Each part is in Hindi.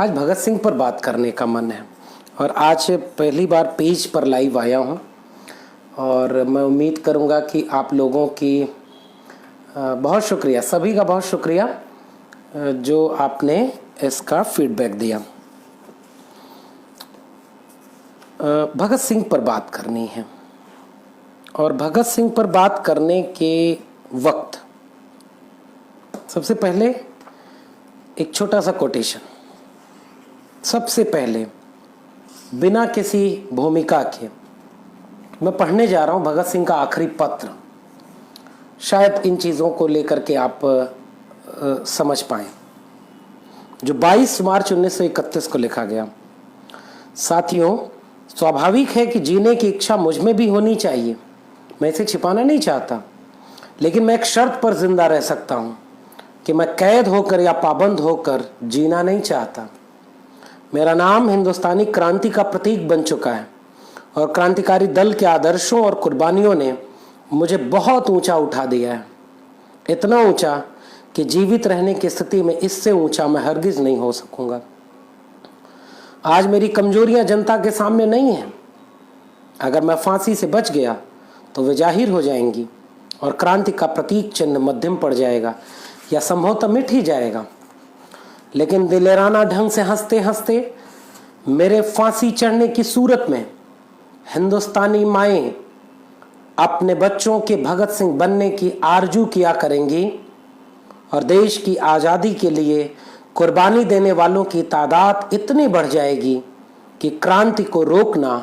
आज भगत सिंह पर बात करने का मन है और आज पहली बार पेज पर लाइव आया हूँ और मैं उम्मीद करूँगा कि आप लोगों की बहुत शुक्रिया, सभी का बहुत शुक्रिया जो आपने इसका फीडबैक दिया। भगत सिंह पर बात करनी है और भगत सिंह पर बात करने के वक्त सबसे पहले एक छोटा सा कोटेशन। सबसे पहले बिना किसी भूमिका के मैं पढ़ने जा रहा हूं भगत सिंह का आखिरी पत्र। शायद इन चीज़ों को लेकर के आप समझ पाएं, जो 22 मार्च 1931 को लिखा गया। साथियों, स्वाभाविक है कि जीने की इच्छा मुझ में भी होनी चाहिए, मैं इसे छिपाना नहीं चाहता, लेकिन मैं एक शर्त पर जिंदा रह सकता हूं कि मैं कैद होकर या पाबंद होकर जीना नहीं चाहता। मेरा नाम हिंदुस्तानी क्रांति का प्रतीक बन चुका है और क्रांतिकारी दल के आदर्शों और कुर्बानियों ने मुझे बहुत ऊंचा उठा दिया है, इतना ऊंचा कि जीवित रहने की स्थिति में इससे ऊंचा मैं हरगिज नहीं हो सकूंगा। आज मेरी कमजोरियां जनता के सामने नहीं है। अगर मैं फांसी से बच गया तो वे जाहिर हो जाएंगी और क्रांति का प्रतीक चिन्ह मध्यम पड़ जाएगा या संभवतः मिट ही जाएगा। लेकिन दिलेराना ढंग से हंसते हंसते मेरे फांसी चढ़ने की सूरत में हिंदुस्तानी माएं अपने बच्चों के भगत सिंह बनने की आरजू किया करेंगी और देश की आज़ादी के लिए कुर्बानी देने वालों की तादाद इतनी बढ़ जाएगी कि क्रांति को रोकना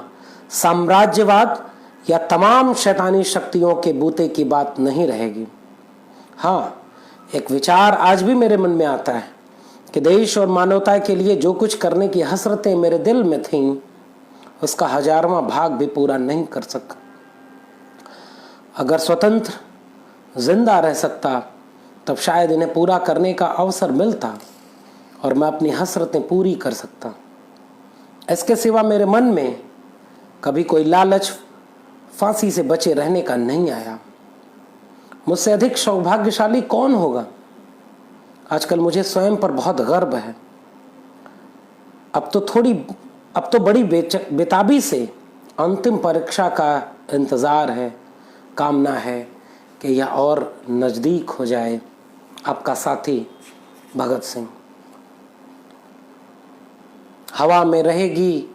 साम्राज्यवाद या तमाम शैतानी शक्तियों के बूते की बात नहीं रहेगी। हाँ, एक विचार आज भी मेरे मन में आता है कि देश और मानवता के लिए जो कुछ करने की हसरतें मेरे दिल में थीं, उसका 1000वां भाग भी पूरा नहीं कर सका। अगर स्वतंत्र जिंदा रह सकता तब शायद इन्हें पूरा करने का अवसर मिलता और मैं अपनी हसरतें पूरी कर सकता। इसके सिवा मेरे मन में कभी कोई लालच फांसी से बचे रहने का नहीं आया। मुझसे अधिक सौभाग्यशाली कौन होगा। आजकल मुझे स्वयं पर बहुत गर्व है। अब तो बड़ी बेताबी से अंतिम परीक्षा का इंतज़ार है, कामना है कि यह और नज़दीक हो जाए। आपका साथी भगत सिंह। हवा में रहेगी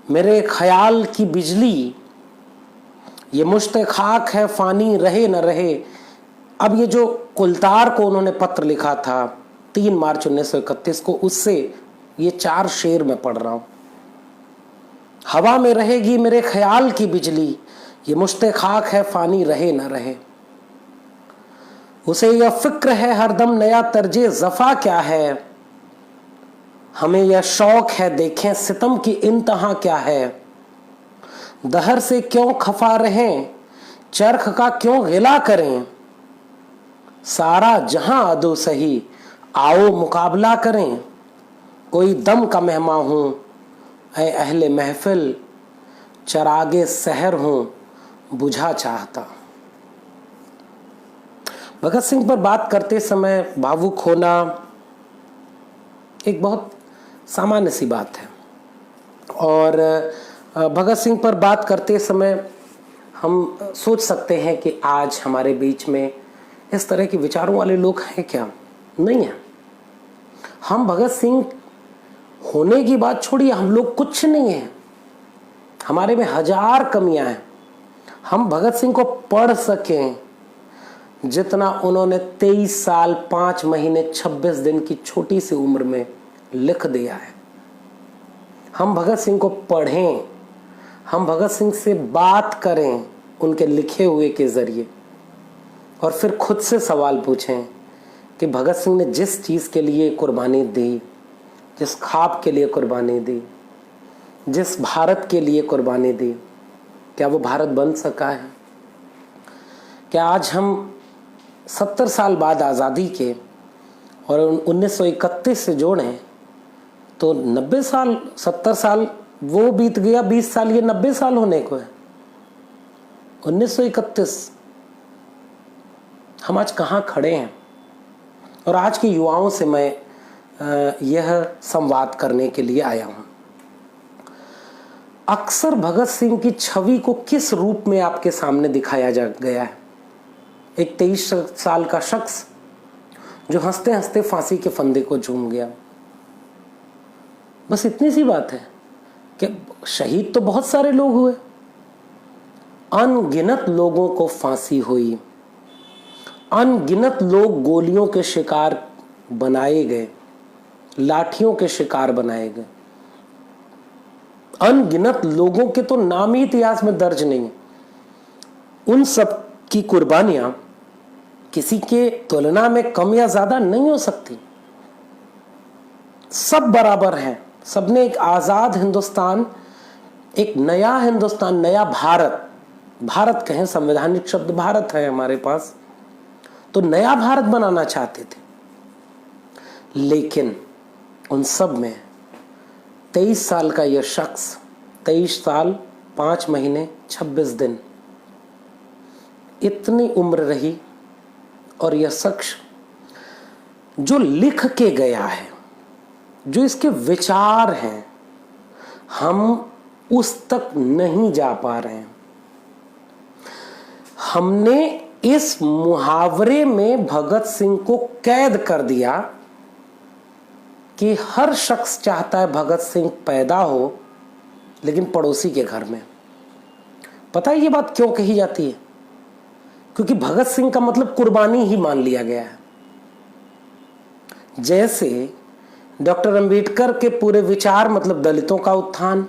मेरे ख्याल की बिजली, ये मुश्ते खाक है फानी रहे न रहे। अब ये जो कुलतार को उन्होंने पत्र लिखा था 3 मार्च 1931 को, उससे ये 4 शेर में पढ़ रहा हूं। हवा में रहेगी मेरे ख्याल की बिजली, ये मुश्ते खाक है फानी रहे न रहे। उसे यह फिक्र है हरदम नया तर्जे जफा क्या है, हमें यह शौक है देखें सितम की इंतहा क्या है। दहर से क्यों खफा रहें, चरख का क्यों गिला करें, सारा जहां अदो सही आओ मुकाबला करें। कोई दम का मेहमा हूं ऐ अहले महफिल, चरागे सहर हूं बुझा चाहता। भगत सिंह पर बात करते समय भावुक होना एक बहुत सामान्य सी बात है और भगत सिंह पर बात करते समय हम सोच सकते हैं कि आज हमारे बीच में इस तरह के विचारों वाले लोग हैं क्या? नहीं है। हम भगत सिंह होने की बात छोड़िए, हम लोग कुछ नहीं हैं। हमारे में 1000 कमियां हैं। हम भगत सिंह को पढ़ सकें जितना उन्होंने 23 साल 5 महीने 26 दिन की छोटी सी उम्र में लिख दिया है। हम भगत सिंह को पढ़ें, हम भगत सिंह से बात करें उनके लिखे हुए के जरिए और फिर खुद से सवाल पूछें कि भगत सिंह ने जिस चीज़ के लिए कुर्बानी दी, जिस ख्वाब के लिए कुर्बानी दी, जिस भारत के लिए कुर्बानी दी, क्या वो भारत बन सका है? क्या आज हम 70 साल बाद आज़ादी के और 1931 से जोड़ें तो 90 साल, 70 साल वो बीत गया, 20 साल ये 90 साल होने को है। 1931 हम आज कहाँ खड़े हैं? और आज के युवाओं से मैं यह संवाद करने के लिए आया हूं। अक्सर भगत सिंह की छवि को किस रूप में आपके सामने दिखाया जा गया है? एक 23 साल का शख्स जो हंसते हंसते फांसी के फंदे को चूम गया। बस इतनी सी बात है कि शहीद तो बहुत सारे लोग हुए, अनगिनत लोगों को फांसी हुई, अनगिनत लोग गोलियों के शिकार बनाए गए, लाठियों के शिकार बनाए गए। अनगिनत लोगों के तो नाम ही इतिहास में दर्ज नहीं है। उन सब की कुर्बानियां किसी के तुलना में कम या ज्यादा नहीं हो सकती। सब बराबर हैं। सबने एक आजाद हिंदुस्तान, एक नया हिंदुस्तान, नया भारत, भारत कहें, संवैधानिक शब्द भारत है हमारे पास, तो नया भारत बनाना चाहते थे। लेकिन उन सब में 23 साल का यह शख्स, 23 साल 5 महीने 26 दिन, इतनी उम्र रही और यह शख्स जो लिख के गया है, जो इसके विचार हैं, हम उस तक नहीं जा पा रहे हैं। हमने इस मुहावरे में भगत सिंह को कैद कर दिया कि हर शख्स चाहता है भगत सिंह पैदा हो, लेकिन पड़ोसी के घर में। पता है ये बात क्यों कही जाती है? क्योंकि भगत सिंह का मतलब कुर्बानी ही मान लिया गया है। जैसे डॉक्टर अंबेडकर के पूरे विचार मतलब दलितों का उत्थान,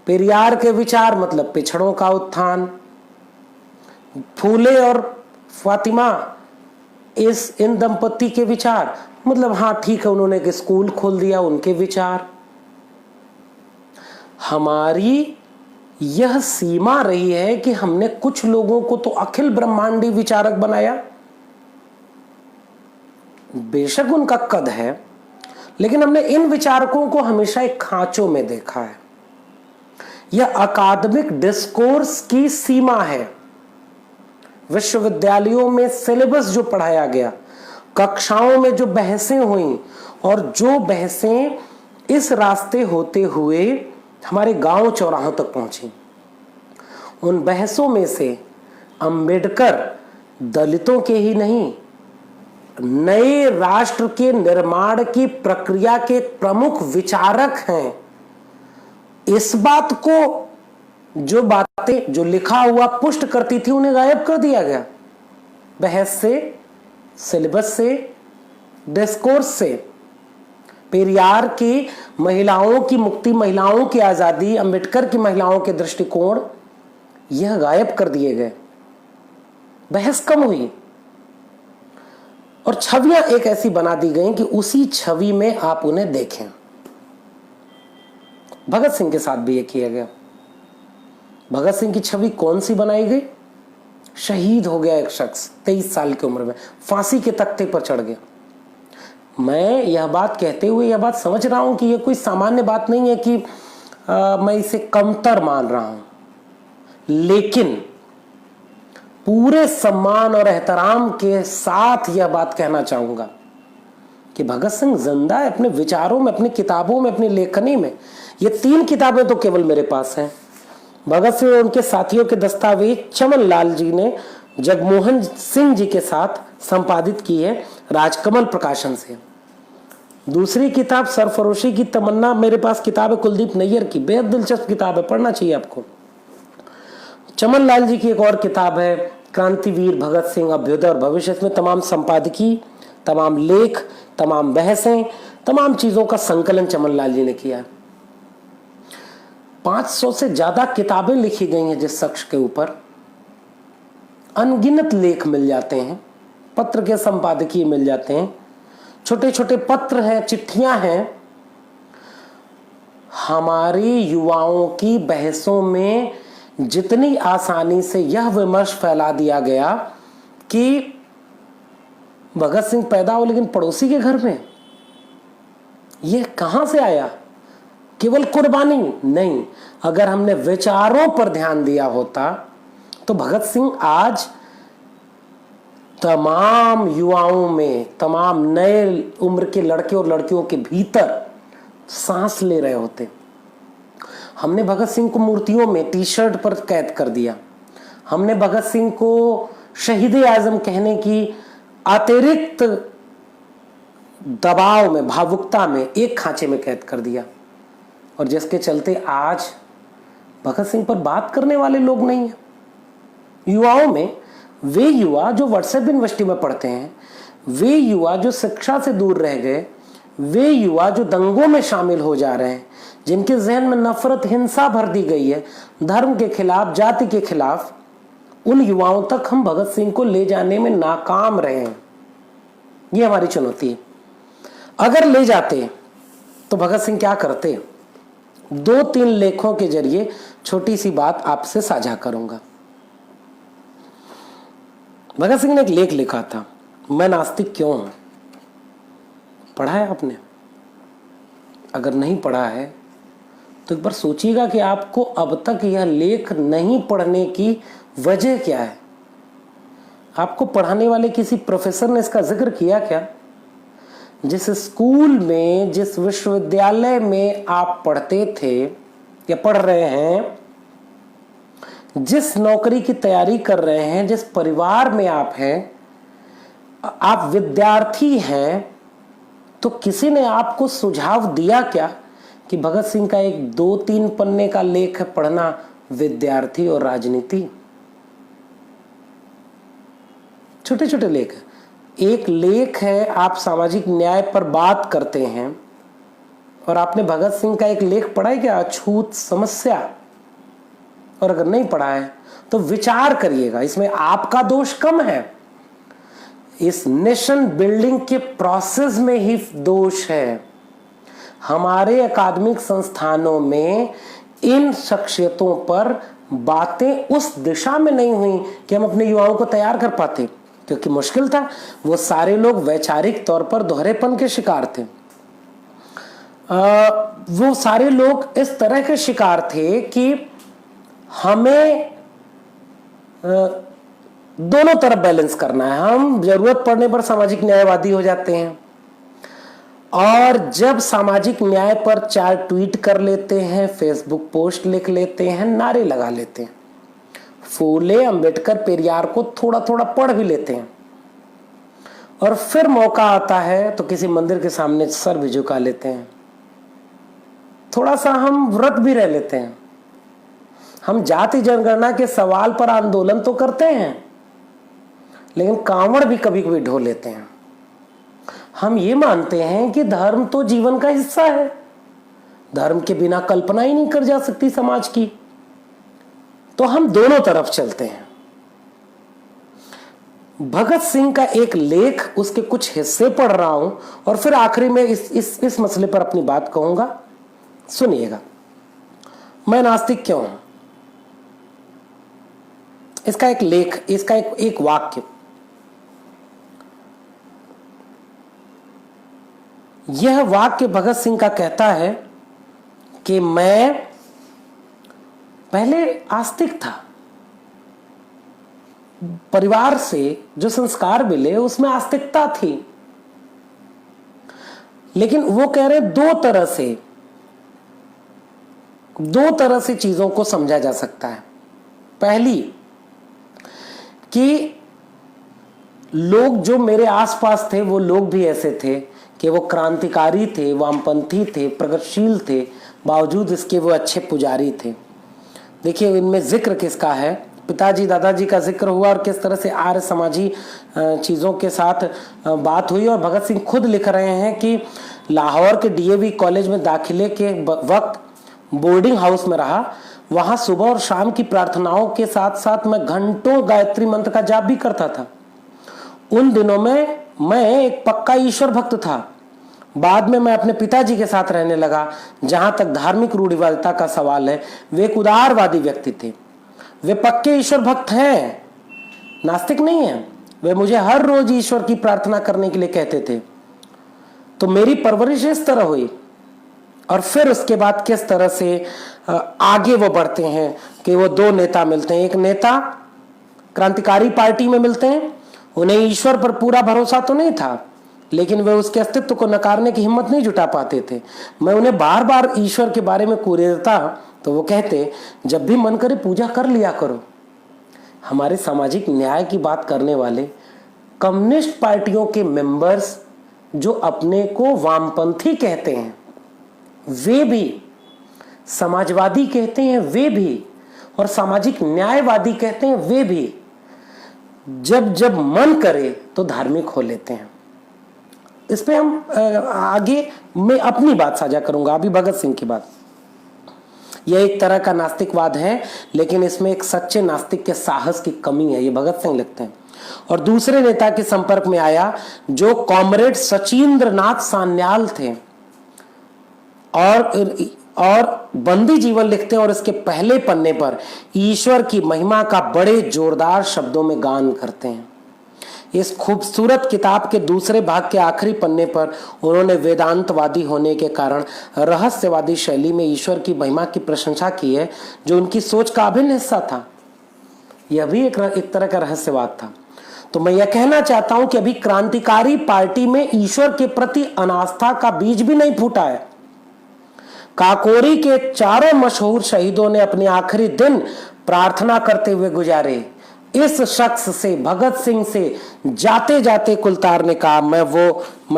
पेरियार के विचार मतलब पिछड़ों का उत्थान, फूले और फातिमा इन दंपति के विचार मतलब हाँ ठीक है, उन्होंने एक स्कूल खोल दिया, उनके विचार। हमारी यह सीमा रही है कि हमने कुछ लोगों को तो अखिल ब्रह्मांडी विचारक बनाया। बेशक उनका कद है, लेकिन हमने इन विचारकों को हमेशा एक खांचों में देखा है। यह अकादमिक डिस्कोर्स की सीमा है। विश्वविद्यालयों में सिलेबस जो पढ़ाया गया, कक्षाओं में जो बहसें हुई, और जो बहसें इस रास्ते होते हुए हमारे गांव चौराहों तक पहुंची, उन बहसों में से अंबेडकर दलितों के ही नहीं, नए राष्ट्र के निर्माण की प्रक्रिया के प्रमुख विचारक हैं। इस बात को, जो बातें जो लिखा हुआ पुष्ट करती थी, उन्हें गायब कर दिया गया बहस से, सिलेबस से, डिस्कोर्स से। पेरियार की महिलाओं की मुक्ति, महिलाओं की आजादी, अंबेडकर की महिलाओं के दृष्टिकोण, यह गायब कर दिए गए। बहस कम हुई और छवियां एक ऐसी बना दी गई कि उसी छवि में आप उन्हें देखें। भगत सिंह के साथ भी यह किया गया। भगत सिंह की छवि कौन सी बनाई गई? शहीद हो गया एक शख्स 23 साल की उम्र में, फांसी के तख्ते पर चढ़ गया। मैं यह बात कहते हुए यह बात समझ रहा हूं कि यह कोई सामान्य बात नहीं है कि मैं इसे कमतर मान रहा हूं, लेकिन पूरे सम्मान और एहतराम के साथ यह बात कहना चाहूंगा कि भगत सिंह जिंदा है, अपने विचारों में, अपनी किताबों में, अपनी लेखनी में। ये 3 किताबें तो केवल मेरे पास हैं। भगत सिंह और उनके साथियों के दस्तावेज चमन लाल जी ने जगमोहन सिंह जी के साथ संपादित की है, राजकमल प्रकाशन से। दूसरी किताब सरफरोशी की तमन्ना, मेरे पास किताब है कुलदीप नैयर की, बेहद दिलचस्प किताब है, पढ़ना चाहिए आपको। चमन लाल जी की एक और किताब है क्रांतिवीर भगत सिंह, अभ्युदय और भविष्य। इसमें तमाम संपादकीय, तमाम लेख, तमाम बहसें, तमाम चीजों का संकलन चमन लाल जी ने किया। 500 से ज्यादा किताबें लिखी गई हैं जिस शख्स के ऊपर। अनगिनत लेख मिल जाते हैं, पत्र के संपादकीय मिल जाते हैं, छोटे छोटे पत्र हैं, चिट्ठियां हैं। हमारी युवाओं की बहसों में जितनी आसानी से यह विमर्श फैला दिया गया कि भगत सिंह पैदा हो लेकिन पड़ोसी के घर में, यह कहां से आया? केवल कुर्बानी नहीं, अगर हमने विचारों पर ध्यान दिया होता तो भगत सिंह आज तमाम युवाओं में, तमाम नए उम्र के लड़के और लड़कियों के भीतर सांस ले रहे होते। हमने भगत सिंह को मूर्तियों में, टी शर्ट पर कैद कर दिया। हमने भगत सिंह को शहीद आजम कहने की अतिरिक्त दबाव में, भावुकता में, एक खांचे में कैद कर दिया, और जिसके चलते आज भगत सिंह पर बात करने वाले लोग नहीं हैं। युवाओं में, वे युवा जो व्हाट्सएप यूनिवर्सिटी में पढ़ते हैं, वे युवा जो शिक्षा से दूर रह गए, वे युवा जो दंगों में शामिल हो जा रहे हैं, जिनके जहन में नफरत, हिंसा भर दी गई है धर्म के खिलाफ, जाति के खिलाफ, उन युवाओं तक हम भगत सिंह को ले जाने में नाकाम रहे हैं। ये हमारी चुनौती है। अगर ले जाते तो भगत सिंह क्या करते? 2-3 लेखों के जरिए छोटी सी बात आपसे साझा करूंगा। भगत सिंह ने एक लेख लिखा था, मैं नास्तिक क्यों हूं। पढ़ा है आपने? अगर नहीं पढ़ा है तो एक बार सोचिएगा कि आपको अब तक यह लेख नहीं पढ़ने की वजह क्या है। आपको पढ़ाने वाले किसी प्रोफेसर ने इसका जिक्र किया क्या? जिस स्कूल में, जिस विश्वविद्यालय में आप पढ़ते थे या पढ़ रहे हैं, जिस नौकरी की तैयारी कर रहे हैं, जिस परिवार में आप हैं, आप विद्यार्थी हैं, तो किसी ने आपको सुझाव दिया क्या कि भगत सिंह का एक 2-3 पन्ने का लेख है पढ़ना, विद्यार्थी और राजनीति? छोटे छोटे लेख है। एक लेख है, आप सामाजिक न्याय पर बात करते हैं, और आपने भगत सिंह का एक लेख पढ़ा है क्या, अछूत समस्या? और अगर नहीं पढ़ा है तो विचार करिएगा, इसमें आपका दोष कम है, इस नेशन बिल्डिंग के प्रोसेस में ही दोष है। हमारे अकादमिक संस्थानों में इन शख्सियतों पर बातें उस दिशा में नहीं हुई कि हम अपने युवाओं को तैयार कर पाते, क्योंकि मुश्किल था। वो सारे लोग वैचारिक तौर पर दोहरेपन के शिकार थे। वो सारे लोग इस तरह के शिकार थे कि हमें दोनों तरफ बैलेंस करना है। हम जरूरत पड़ने पर सामाजिक न्यायवादी हो जाते हैं, और जब सामाजिक न्याय पर 4 ट्वीट कर लेते हैं, फेसबुक पोस्ट लिख लेते हैं, नारे लगा लेते हैं, फूले, अंबेडकर, पेरियार को थोड़ा थोड़ा पढ़ भी लेते हैं, और फिर मौका आता है तो किसी मंदिर के सामने सर भी झुका लेते हैं, थोड़ा सा हम व्रत भी रह लेते हैं। हम जाति जनगणना के सवाल पर आंदोलन तो करते हैं, लेकिन कांवड़ भी कभी कभी ढो लेते हैं। हम ये मानते हैं कि धर्म तो जीवन का हिस्सा है, धर्म के बिना कल्पना ही नहीं कर जा सकती समाज की, तो हम दोनों तरफ चलते हैं। भगत सिंह का एक लेख, उसके कुछ हिस्से पढ़ रहा हूं, और फिर आखिरी में इस मसले पर अपनी बात कहूंगा। सुनिएगा, मैं नास्तिक क्यों हूं। इसका एक लेख, इसका एक वाक्य, यह वाक्य भगत सिंह का कहता है कि मैं पहले आस्तिक था, परिवार से जो संस्कार मिले उसमें आस्तिकता थी, लेकिन वो कह रहे दो तरह से चीजों को समझा जा सकता है। पहली कि लोग जो मेरे आसपास थे वो लोग भी ऐसे थे कि वो क्रांतिकारी थे, वामपंथी थे, प्रगतिशील थे, बावजूद इसके वो अच्छे पुजारी थे। देखिए इनमें जिक्र किसका है, पिताजी दादाजी का जिक्र हुआ, और किस तरह से आर्य समाजी चीज़ों के साथ बात हुई। और भगत सिंह खुद लिख रहे हैं कि लाहौर के डीएवी कॉलेज में दाखिले के वक्त बोर्डिंग हाउस में रहा, वहाँ सुबह और शाम की प्रार्थनाओं के साथ साथ मैं घंटों गायत्री मंत्र का जाप भी करता था। उन दिनों में मैं एक पक्का ईश्वर भक्त था। बाद में मैं अपने पिताजी के साथ रहने लगा। जहां तक धार्मिक रूढ़िवादिता का सवाल है, वे एक उदारवादी व्यक्ति थे, वे पक्के ईश्वर भक्त हैं, नास्तिक नहीं हैं। वे मुझे हर रोज ईश्वर की प्रार्थना करने के लिए कहते थे। तो मेरी परवरिश इस तरह हुई। और फिर उसके बाद किस तरह से आगे वो बढ़ते हैं कि वो 2 नेता मिलते हैं। एक नेता क्रांतिकारी पार्टी में मिलते हैं, उन्हें ईश्वर पर पूरा भरोसा तो नहीं था, लेकिन वे उसके अस्तित्व को नकारने की हिम्मत नहीं जुटा पाते थे। मैं उन्हें बार बार ईश्वर के बारे में कुरेदता तो वो कहते, जब भी मन करे पूजा कर लिया करो। हमारे सामाजिक न्याय की बात करने वाले कम्युनिस्ट पार्टियों के मेंबर्स जो अपने को वामपंथी कहते हैं, वे भी समाजवादी कहते हैं, वे भी, और सामाजिक न्यायवादी कहते हैं, वे भी, जब जब मन करे तो धार्मिक हो लेते हैं। इस पे हम आगे मैं अपनी बात साझा करूंगा। अभी भगत सिंह की बात, यह एक तरह का नास्तिकवाद है, लेकिन इसमें एक सच्चे नास्तिक के साहस की कमी है, ये भगत सिंह लिखते हैं। और दूसरे नेता के संपर्क में आया जो कॉमरेड सचिंद्र नाथ सान्याल थे, और बंदी जीवन लिखते हैं, और इसके पहले पन्ने पर ईश्वर की महिमा का बड़े जोरदार शब्दों में गान करते हैं। इस खूबसूरत किताब के दूसरे भाग के आखिरी पन्ने पर उन्होंने वेदांतवादी होने के कारण रहस्यवादी शैली में ईश्वर की महिमा की प्रशंसा की है, जो उनकी सोच का अभिन्न हिस्सा था। यह भी एक तरह का रहस्यवाद था। तो मैं यह कहना चाहता हूं कि अभी क्रांतिकारी पार्टी में ईश्वर के प्रति अनास्था का बीज भी नहीं फूटा है। काकोरी के चारों मशहूर शहीदों ने अपने आखिरी दिन प्रार्थना करते हुए गुजारे। इस शख्स से, भगत सिंह से जाते जाते कुलतार ने कहा, मैं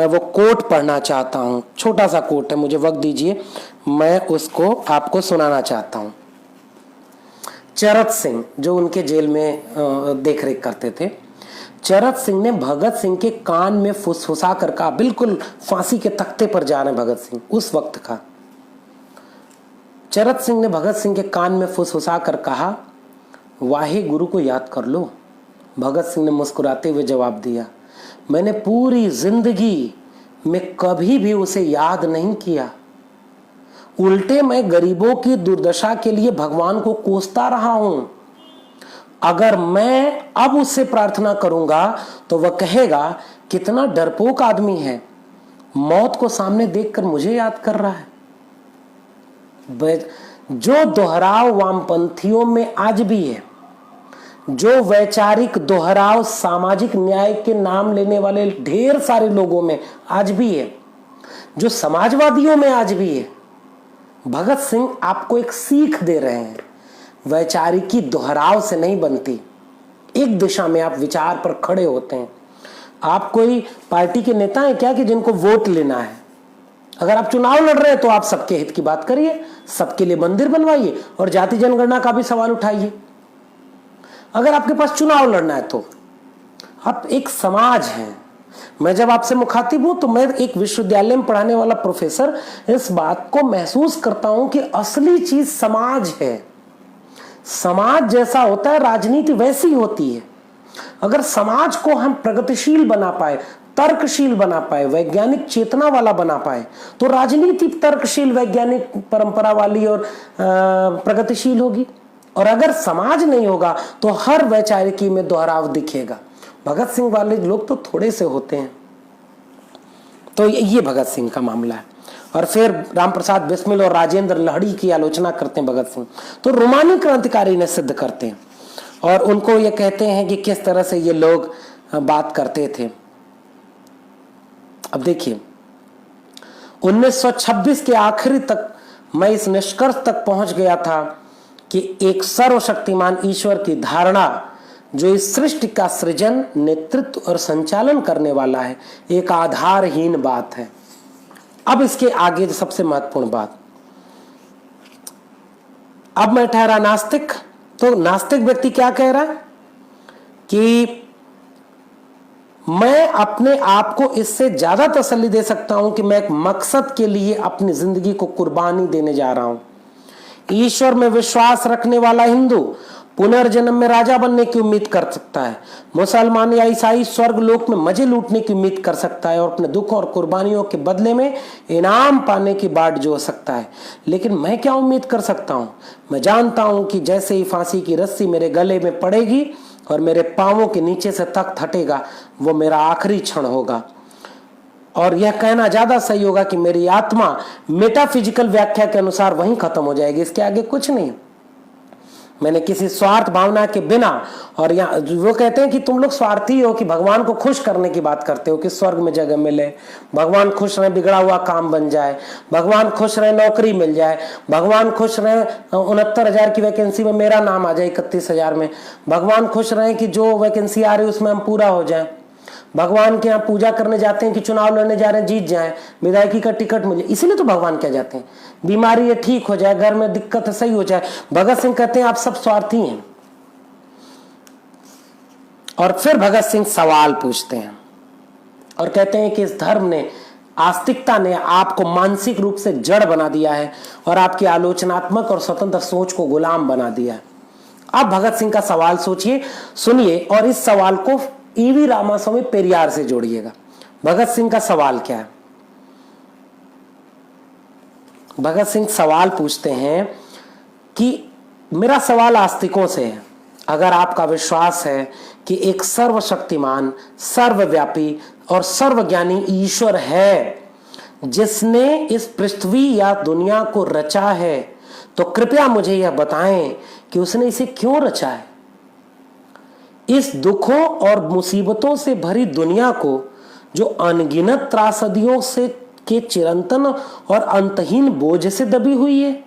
वो कोट पढ़ना चाहता हूं। छोटा सा कोट है, मुझे वक्त दीजिए, मैं उसको आपको सुनाना चाहता हूं। चरत सिंह, जो उनके जेल में देखरेख करते थे, चरत सिंह ने भगत सिंह के कान में फुसफुसा कर कहा, बिल्कुल फांसी के तख्ते पर जा रहे भगत सिंह उस वक्त का। चरत सिंह ने भगत सिंह के कान में फुसफुसा कर कहा, वाहे गुरु को याद कर लो। भगत सिंह ने मुस्कुराते हुए जवाब दिया, मैंने पूरी जिंदगी में कभी भी उसे याद नहीं किया, उल्टे मैं गरीबों की दुर्दशा के लिए भगवान को कोसता रहा हूं। अगर मैं अब उससे प्रार्थना करूंगा तो वह कहेगा, कितना डरपोक आदमी है, मौत को सामने देखकर मुझे याद कर रहा है। जो दोहराव वामपंथियों में आज भी है, जो वैचारिक दोहराव सामाजिक न्याय के नाम लेने वाले ढेर सारे लोगों में आज भी है, जो समाजवादियों में आज भी है, भगत सिंह आपको एक सीख दे रहे हैं। वैचारिकी दोहराव से नहीं बनती, एक दिशा में आप विचार पर खड़े होते हैं। आप कोई पार्टी के नेता हैं क्या कि जिनको वोट लेना है? अगर आप चुनाव लड़ रहे हैं तो आप सबके हित की बात करिए, सबके लिए मंदिर बनवाइए और जाति जनगणना का भी सवाल उठाइए। अगर आपके पास चुनाव लड़ना है तो आप एक समाज हैं। मैं जब आपसे मुखातिब हूं तो मैं एक विश्वविद्यालय में पढ़ाने वाला प्रोफेसर इस बात को महसूस करता हूं कि असली चीज समाज है। समाज जैसा होता है, राजनीति वैसी होती है। अगर समाज को हम प्रगतिशील बना पाए, तर्कशील बना पाए, वैज्ञानिक चेतना वाला बना पाए, तो राजनीति तर्कशील, वैज्ञानिक परंपरा वाली और प्रगतिशील होगी। और अगर समाज नहीं होगा तो हर वैचारिकी में दोहराव दिखेगा। भगत सिंह वाले लोग तो थोड़े से होते हैं। तो ये भगत सिंह का मामला है। और फिर रामप्रसाद बिस्मिल और राजेंद्र लहड़ी की आलोचना करते हैं भगत सिंह, तो रोमानी क्रांतिकारी ने सिद्ध करते हैं और उनको ये कहते हैं कि किस तरह से ये लोग बात करते थे। अब देखिए, 1926 के आखिरी तक मैं इस निष्कर्ष तक पहुंच गया था कि एक सर्वशक्तिमान ईश्वर की धारणा जो इस सृष्टि का सृजन, नेतृत्व और संचालन करने वाला है, एक आधारहीन बात है। अब इसके आगे सबसे महत्वपूर्ण बात, अब मैं ठहरा नास्तिक, तो नास्तिक व्यक्ति क्या कह रहा है कि मैं अपने आप को इससे ज्यादा तसल्ली दे सकता हूं कि मैं एक मकसद के लिए अपनी जिंदगी को कुर्बानी देने जा रहा हूं। ईश्वर में विश्वास रखने वाला हिंदू पुनर्जन्म में राजा बनने की उम्मीद कर सकता है। मुसलमान या ईसाई स्वर्ग लोक में मजे लूटने की उम्मीद कर सकता है और अपने दुख और कुर्बानियों के बदले में इनाम पाने की बाट जो सकता है। लेकिन मैं क्या उम्मीद कर सकता हूं? मैं जानता हूं कि जैसे ही फांसी की रस्सी मेरे गले में पड़ेगी और मेरे पांवों के नीचे से तख्त हटेगा, वो मेरा आखिरी क्षण होगा। और यह कहना ज्यादा सही होगा कि मेरी आत्मा मेटाफिजिकल व्याख्या के अनुसार वहीं खत्म हो जाएगी, इसके आगे कुछ नहीं। मैंने किसी स्वार्थ भावना के बिना, और यहाँ वो कहते हैं कि तुम लोग स्वार्थी हो कि भगवान को खुश करने की बात करते हो कि स्वर्ग में जगह मिले, भगवान खुश रहे बिगड़ा हुआ काम बन जाए, भगवान खुश रहे नौकरी मिल जाए, भगवान खुश रहे 69,000 की वैकेंसी में मेरा नाम आ जाए 31,000 में, भगवान खुश रहे कि जो वैकेंसी आ रही है उसमें हम पूरा हो जाए, भगवान के यहाँ पूजा करने जाते हैं कि चुनाव लड़ने जा रहे हैं जीत जाए, विधायकी का टिकट मिले, इसीलिए तो भगवान क्या जाते हैं, बीमारी है ठीक हो जाए, घर में दिक्कत है सही हो जाए। भगत सिंह कहते हैं आप सब स्वार्थी हैं। और फिर भगत सिंह सवाल पूछते हैं और कहते हैं कि इस धर्म ने, आस्तिकता ने आपको मानसिक रूप से जड़ बना दिया है और आपकी आलोचनात्मक और स्वतंत्र सोच को गुलाम बना दिया है। अब भगत सिंह का सवाल सोचिए, सुनिए और इस सवाल को ईवी रामास्वामी पेरियार से जोड़िएगा। भगत सिंह का सवाल क्या है? भगत सिंह सवाल पूछते हैं कि मेरा सवाल आस्तिकों से है, अगर आपका विश्वास है कि एक सर्वशक्तिमान, सर्वव्यापी और सर्वज्ञानी ईश्वर है जिसने इस पृथ्वी या दुनिया को रचा है, तो कृपया मुझे यह बताएं कि उसने इसे क्यों रचा है। इस दुखों और मुसीबतों से भरी दुनिया को, जो अनगिनत त्रासदियों से के चिरंतन और अंतहीन बोझ से दबी हुई है,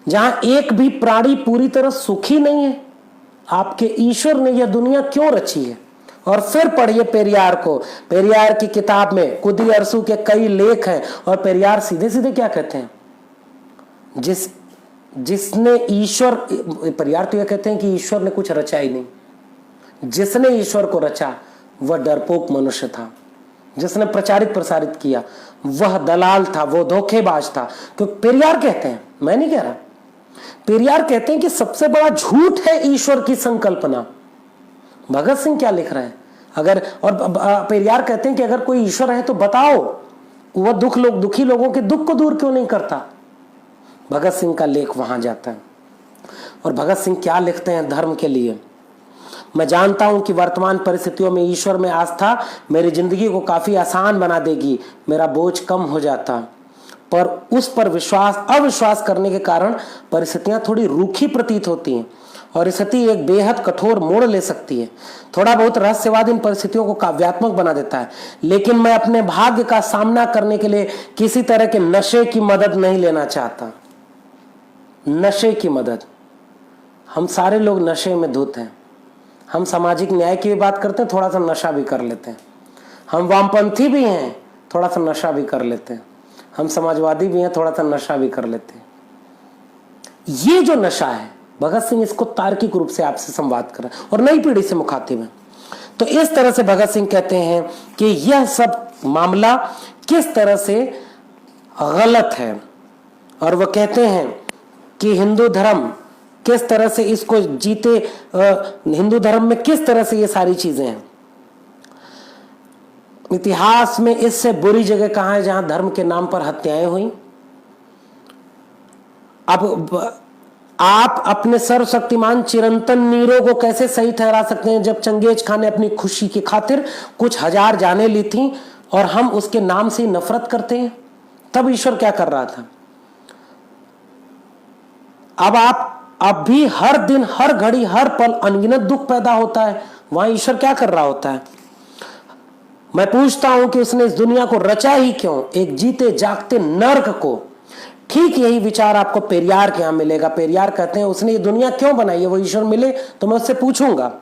जहां एक भी प्राणी पूरी तरह सुखी नहीं है, आपके ईश्वर ने यह दुनिया क्यों रची है। और फिर पढ़िए पेरियार को, पेरियार की किताब में कुदी अरसू के कई लेख हैं और पेरियार सीधे सीधे क्या कहते हैं, जिसने ईश्वर, पेरियार तो यह कहते हैं कि ईश्वर ने कुछ रचा ही नहीं, जिसने ईश्वर को रचा वह डरपोक मनुष्य था, जिसने प्रचारित प्रसारित किया वह दलाल था, वो धोखेबाज था। क्योंकि पेरियार कहते हैं, मैं नहीं कह रहा, पेरियार कहते हैं कि सबसे बड़ा झूठ है ईश्वर की संकल्पना। भगत सिंह क्या लिख रहे हैं, अगर, और पेरियार कहते हैं कि अगर कोई ईश्वर है तो बताओ वह दुखी लोगों के दुख को दूर क्यों नहीं करता। भगत सिंह का लेख वहां जाता है और भगत सिंह क्या लिखते हैं धर्म के लिए। मैं जानता हूं कि वर्तमान परिस्थितियों में ईश्वर में आस्था मेरी जिंदगी को काफी आसान बना देगी, मेरा बोझ कम हो जाता, पर उस पर अविश्वास करने के कारण परिस्थितियां थोड़ी रूखी प्रतीत होती हैं और स्थिति एक बेहद कठोर मोड़ ले सकती है। थोड़ा बहुत रहस्यवाद इन परिस्थितियों को काव्यात्मक बना देता है, लेकिन मैं अपने भाग्य का सामना करने के लिए किसी तरह के नशे की मदद नहीं लेना चाहता। नशे की मदद, हम सारे लोग नशे में धुत हैं। हम सामाजिक न्याय की भी बात करते हैं, थोड़ा सा नशा भी कर लेते हैं। हम वामपंथी भी हैं, थोड़ा सा नशा भी कर लेते हैं। हम समाजवादी भी हैं, थोड़ा सा नशा भी कर लेते हैं। ये जो नशा है, भगत सिंह इसको तार्किक रूप से आपसे संवाद कर रहे हैं और नई पीढ़ी से मुखातिब है। तो इस तरह से भगत सिंह कहते हैं कि यह सब मामला किस तरह से गलत है, और वह कहते हैं कि हिंदू धर्म किस तरह से इसको जीते, हिंदू धर्म में किस तरह से ये सारी चीजें हैं। इतिहास में इससे बुरी जगह कहां है जहां धर्म के नाम पर हत्याएं हुई। अब आप अपने सर्वशक्तिमान चिरंतन नीरो को कैसे सही ठहरा सकते हैं जब चंगेज खान ने अपनी खुशी की खातिर कुछ हजार जानें ली थी और हम उसके नाम से नफरत करते हैं। तब ईश्वर क्या कर रहा था। अब भी हर दिन, हर घड़ी, हर पल अनगिनत दुख पैदा होता है, वहां ईश्वर क्या कर रहा होता है। मैं पूछता हूं कि उसने इस दुनिया को रचा ही क्यों, एक जीते जागते नर्क को। ठीक यही विचार आपको पेरियार के यहां मिलेगा। पेरियार कहते हैं उसने ये दुनिया क्यों बनाई है, वो ईश्वर मिले तो मैं उससे पूछूंगा।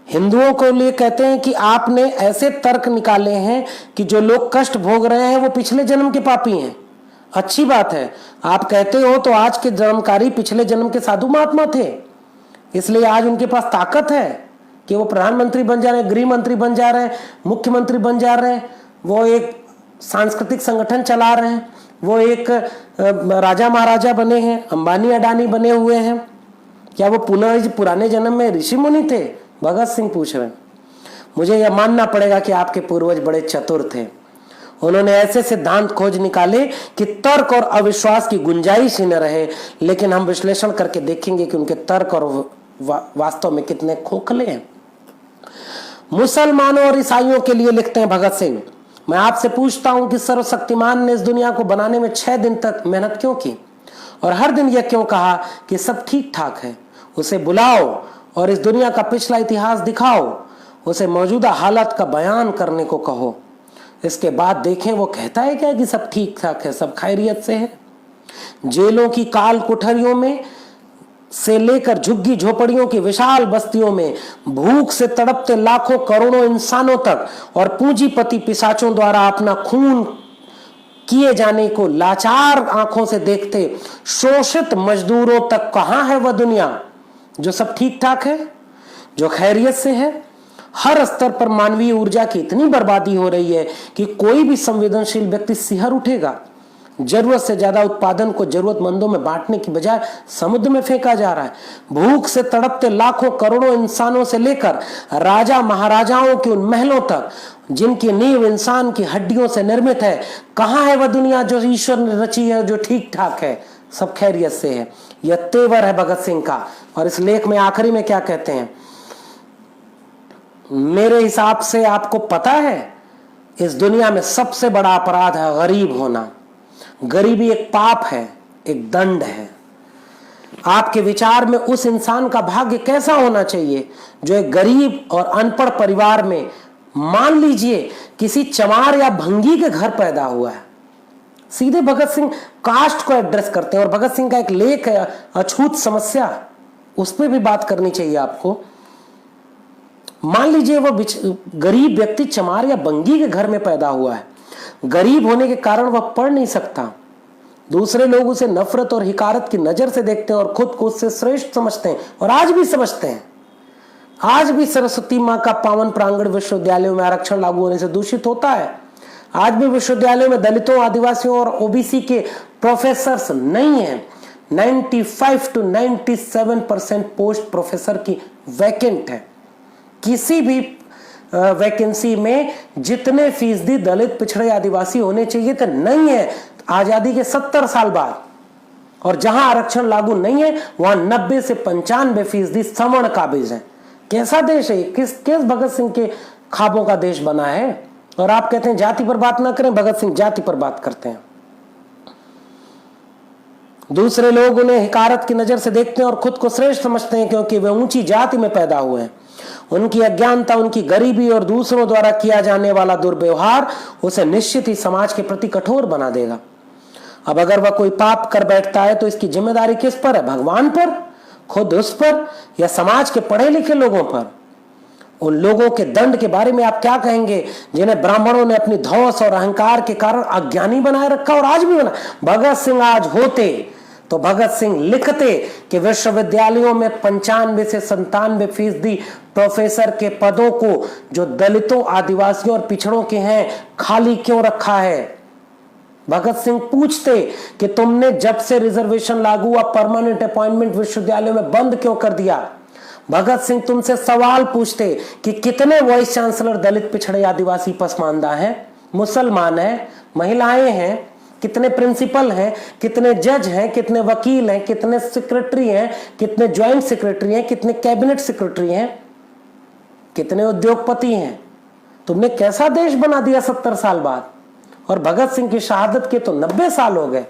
हिंदुओं को लिए कहते हैं कि आपने ऐसे तर्क निकाले हैं कि जो लोग कष्ट भोग रहे हैं वो पिछले जन्म के पापी हैं। अच्छी बात है, आप कहते हो तो आज के जन्मकारी पिछले जन्म के साधु महात्मा थे, इसलिए आज उनके पास ताकत है कि वो प्रधानमंत्री बन जा रहे हैं, गृह मंत्री बन जा रहे हैं, मुख्यमंत्री बन जा रहे हैं, वो एक सांस्कृतिक संगठन चला रहे हैं, वो एक राजा महाराजा बने हैं, अंबानी अडानी बने हुए हैं। क्या वो पुराने जन्म में ऋषि मुनि थे? भगत सिंह पूछ रहे हैं। मुझे यह मानना पड़ेगा कि आपके पूर्वज बड़े चतुर थे। उन्होंने ऐसे सिद्धांत खोज निकाले कि तर्क और अविश्वास की गुंजाइश ही न रहे, लेकिन हम विश्लेषण करके देखेंगे कि उनके तर्क और वास्तव में कितने खोखले हैं। मुसलमानों और ईसाइयों के लिए लिखते हैं भगत सिंह, मैं आपसे पूछता हूं कि सर्वशक्तिमान ने इस दुनिया को बनाने में 6 दिन तक मेहनत क्यों की और हर दिन यह क्यों कहा कि सब ठीक ठाक है। उसे बुलाओ और इस दुनिया का पिछला इतिहास दिखाओ, उसे मौजूदा हालत का बयान करने को कहो। इसके बाद देखें वो कहता है क्या कि सब ठीक ठाक है, सब खैरियत से है। जेलों की काल कोठरियों में से लेकर झुग्गी झोपड़ियों की विशाल बस्तियों में भूख से तड़पते लाखों करोड़ों इंसानों तक और पूंजीपति पिशाचों द्वारा अपना खून किए जाने को लाचार आंखों से देखते शोषित मजदूरों तक कहां है वह दुनिया जो सब ठीक ठाक है, जो खैरियत से है। हर स्तर पर मानवीय ऊर्जा की इतनी बर्बादी हो रही है कि कोई भी संवेदनशील व्यक्ति सिहर उठेगा। जरूरत से ज्यादा उत्पादन को जरूरतमंदों में बांटने की बजाय समुद्र में फेंका जा रहा है। भूख से तड़पते लाखों करोड़ों इंसानों से लेकर राजा महाराजाओं के उन महलों तक जिनकी नींव इंसान की हड्डियों से निर्मित है, कहां है वह दुनिया जो ईश्वर ने रची है, जो ठीक ठाक है, सब खैरियत से है। यह तेवर है भगत सिंह का। और इस लेख में आखिरी में क्या कहते हैं, मेरे हिसाब से आपको पता है इस दुनिया में सबसे बड़ा अपराध है गरीब होना। गरीबी एक पाप है, एक दंड है। आपके विचार में उस इंसान का भाग्य कैसा होना चाहिए जो एक गरीब और अनपढ़ परिवार में, मान लीजिए किसी चमार या भंगी के घर पैदा हुआ है। सीधे भगत सिंह कास्ट को एड्रेस करते हैं और भगत सिंह का एक लेख है अछूत समस्या, उस पर भी बात करनी चाहिए आपको। मान लीजिए वह गरीब व्यक्ति चमार या बंगी के घर में पैदा हुआ है। गरीब होने के कारण वह पढ़ नहीं सकता। दूसरे लोग उसे नफरत और हिकारत की नजर से देखते हैं और खुद को उससे श्रेष्ठ समझते हैं, और आज भी समझते हैं। आज भी सरस्वती माँ का पावन प्रांगण विश्वविद्यालयों में आरक्षण लागू होने से दूषित होता है। आज भी विश्वविद्यालयों में दलितों, आदिवासियों और ओबीसी के प्रोफेसर्स नहीं है। 95 to 97% पोस्ट प्रोफेसर की वैकेंट है। किसी भी वैकेंसी में जितने फीसदी दलित, पिछड़े, आदिवासी होने चाहिए थे, नहीं है आजादी के 70 साल बाद। और जहां आरक्षण लागू नहीं है वहां 90 से 95% सवर्ण काबिज है। कैसा देश है, किस भगत सिंह के ख्वाबों का देश बना है। और आप कहते हैं जाति पर बात ना करें, भगत सिंह जाति पर बात करते हैं। दूसरे लोग उन्हें हिकारत की नजर से देखते हैं और खुद को श्रेष्ठ समझते हैं क्योंकि वे ऊंची जाति में पैदा हुए हैं। उनकी अज्ञानता, उनकी गरीबी और दूसरों द्वारा किया जाने वाला दुर्व्यवहार उसे निश्चित ही समाज के प्रति कठोर बना देगा। अब अगर वह कोई पाप कर बैठता है तो इसकी जिम्मेदारी किस पर है, भगवान पर, खुद उस पर, या समाज के पढ़े लिखे लोगों पर। उन लोगों के दंड के बारे में आप क्या कहेंगे जिन्हें ब्राह्मणों ने अपनी धौंस और अहंकार के कारण अज्ञानी बनाए रखा और आज भी बना। भगत सिंह आज होते तो भगत सिंह लिखते कि विश्वविद्यालयों में 95 से 97% प्रोफेसर के पदों को जो दलितों, आदिवासियों और पिछड़ों के हैं खाली क्यों रखा है। भगत सिंह पूछते कि तुमने जब से रिजर्वेशन लागू हुआ परमानेंट अपॉइंटमेंट विश्वविद्यालयों में बंद क्यों कर दिया। भगत सिंह तुमसे सवाल पूछते कि कितने वाइस चांसलर दलित, पिछड़े, आदिवासी, पसमानदा हैं, मुसलमान हैं, महिलाएं हैं, कितने प्रिंसिपल हैं, कितने जज हैं, कितने वकील हैं, कितने सेक्रेटरी हैं, कितने ज्वाइंट सेक्रेटरी हैं, कितने कैबिनेट सेक्रेटरी हैं, कितने उद्योगपति हैं। तुमने कैसा देश बना दिया 70 साल बाद। और भगत सिंह की शहादत के तो 90 साल हो गए।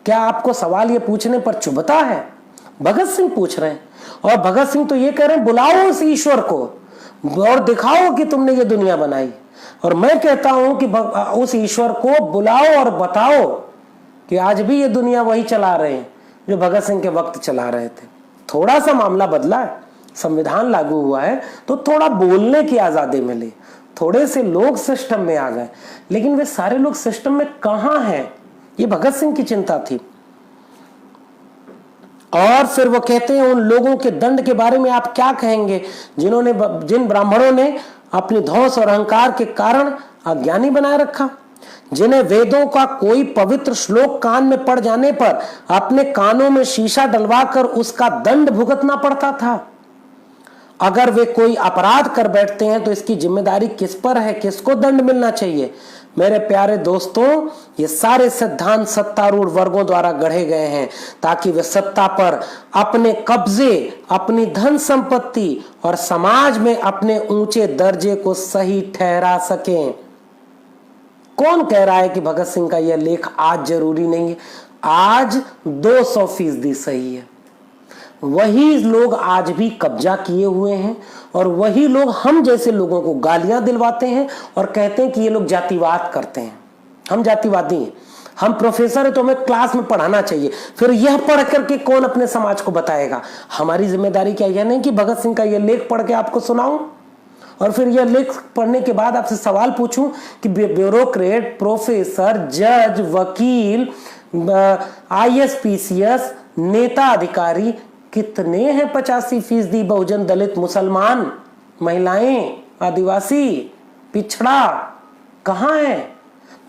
क्या आपको सवाल ये पूछने पर चुभता है? भगत सिंह पूछ रहे हैं। और भगत सिंह तो ये कह रहे हैं बुलाओ उस ईश्वर को और दिखाओ कि तुमने ये दुनिया बनाई। और मैं कहता हूं कि उस ईश्वर को बुलाओ और बताओ कि आज भी ये दुनिया वही चला रहे हैं जो भगत सिंह के वक्त चला रहे थे। थोड़ा सा मामला बदला है, संविधान लागू हुआ है तो थोड़ा बोलने की आजादी मिली, थोड़े से लोग सिस्टम में आ गए, लेकिन वे सारे लोग सिस्टम में कहां हैं, ये भगत सिंह की चिंता थी। और फिर वो कहते हैं उन लोगों के दंड के बारे में आप क्या कहेंगे जिन ब्राह्मणों ने अपनी धौंस और अहंकार के कारण अज्ञानी बनाए रखा, जिन्हें वेदों का कोई पवित्र श्लोक कान में पड़ जाने पर अपने कानों में शीशा डलवाकर उसका दंड भुगतना पड़ता था। अगर वे कोई अपराध कर बैठते हैं तो इसकी जिम्मेदारी किस पर है, किसको दंड मिलना चाहिए। मेरे प्यारे दोस्तों, ये सारे सिद्धांत सत्तारूढ़ वर्गों द्वारा गढ़े गए हैं ताकि वे सत्ता पर अपने कब्जे, अपनी धन संपत्ति और समाज में अपने ऊंचे दर्जे को सही ठहरा सकें। कौन कह रहा है कि भगत सिंह का यह लेख आज जरूरी नहीं है? आज 200% सही है। वही लोग आज भी कब्जा किए हुए हैं और वही लोग हम जैसे लोगों को गालियां दिलवाते हैं और कहते हैं कि ये लोग जातिवाद करते हैं। हम जातिवादी हैं, हम प्रोफेसर है तो हमें क्लास में पढ़ाना चाहिए। फिर यह पढ़ करके कौन अपने समाज को बताएगा? हमारी जिम्मेदारी क्या यह नहीं कि भगत सिंह का यह लेख पढ़ के आपको सुनाऊं और फिर यह लेख पढ़ने के बाद आपसे सवाल पूछूं कि ब्यूरोक्रेट, प्रोफेसर, जज, वकील, IAS, नेता, अधिकारी कितने हैं? 85% बहुजन, दलित, मुसलमान, महिलाएं, आदिवासी, पिछड़ा कहां है?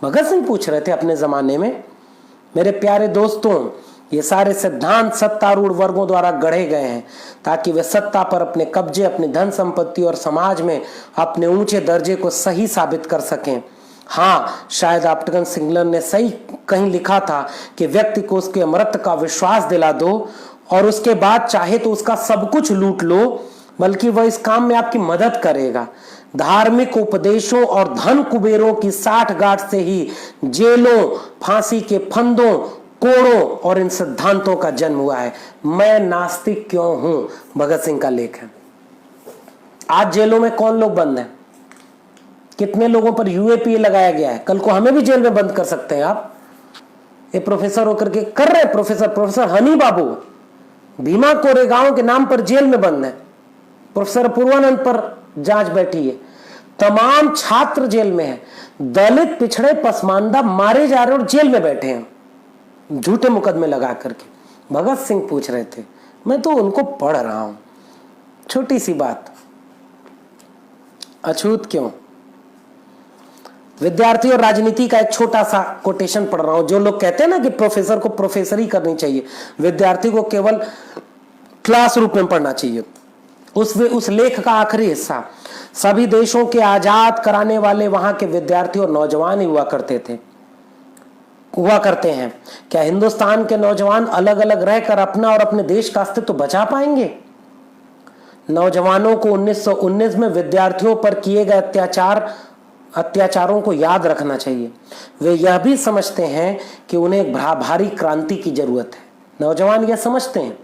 भगत सिंह पूछ रहे थे अपने जमाने में। मेरे प्यारे दोस्तों, ये सारे सिद्धांत सत्तारूढ़ वर्गों द्वारा गढ़े गए हैं ताकि वे सत्ता पर अपने कब्जे, अपनी धन संपत्ति और समाज में अपने ऊंचे दर्जे को सही साबित कर सकें। हाँ, शायद ऑप्टिकन सिंगलर ने सही कहीं लिखा था कि व्यक्ति को उसके अमरत्व का विश्वास दिला दो और उसके बाद चाहे तो उसका सब कुछ लूट लो, बल्कि वह इस काम में आपकी मदद करेगा। धार्मिक उपदेशों और धन कुबेरों की साठगांठ से ही जेलों, फांसी के फंदों, कोड़ों और इन सिद्धांतों का जन्म हुआ है। मैं नास्तिक क्यों हूं, भगत सिंह का लेख है। आज जेलों में कौन लोग बंद हैं? कितने लोगों पर UAPA लगाया गया है? कल को हमें भी जेल में बंद कर सकते हैं आप। ये प्रोफेसर होकर के कर रहे, प्रोफेसर हनी बाबू भीमा कोरेगांव के नाम पर जेल में बंद है। प्रोफेसर पूर्वानंद पर जांच बैठी है। तमाम छात्र जेल में है। दलित, पिछड़े, पसमानदा मारे जा रहे और जेल में बैठे हैं झूठे मुकदमे लगा करके। भगत सिंह पूछ रहे थे, मैं तो उनको पढ़ रहा हूं। छोटी सी बात, अछूत क्यों? विद्यार्थी और राजनीति का एक छोटा सा कोटेशन पढ़ रहा हूं। जो लोग कहते हैं ना कि प्रोफेसर को प्रोफेसरी करनी चाहिए, विद्यार्थी को केवल क्लास रूप में पढ़ना चाहिए। उस लेख का आखिरी हिस्सा, सभी देशों के आजाद कराने वाले वहां के विद्यार्थी और नौजवान ही हुआ करते हैं। क्या हिंदुस्तान के नौजवान अलग अलग रहकर अपना और अपने देश का अस्तित्व तो बचा पाएंगे? नौजवानों को 1919 में विद्यार्थियों पर किए गए अत्याचारों को याद रखना चाहिए। वे यह भी समझते हैं कि उन्हें एक भारी क्रांति की जरूरत है। नौजवान यह समझते हैं।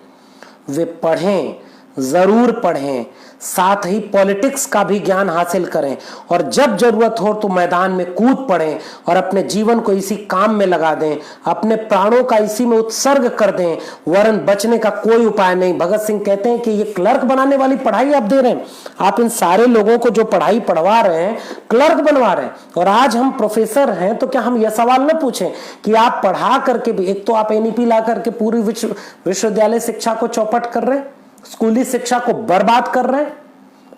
वे पढ़ें, जरूर पढ़ें, साथ ही पॉलिटिक्स का भी ज्ञान हासिल करें और जब जरूरत हो तो मैदान में कूद पड़ें और अपने जीवन को इसी काम में लगा दें, अपने प्राणों का इसी में उत्सर्ग कर दें, वरन बचने का कोई उपाय नहीं। भगत सिंह कहते हैं कि ये क्लर्क बनाने वाली पढ़ाई आप दे रहे हैं। आप इन सारे लोगों को जो पढ़ाई पढ़वा रहे हैं, क्लर्क बनवा रहे हैं। और आज हम प्रोफेसर हैं तो क्या हम यह सवाल न पूछें कि आप पढ़ा करके भी, एक तो आप NEP ला करके पूरी विश्वविद्यालय शिक्षा को चौपट कर रहे हैं, स्कूली शिक्षा को बर्बाद कर रहे हैं,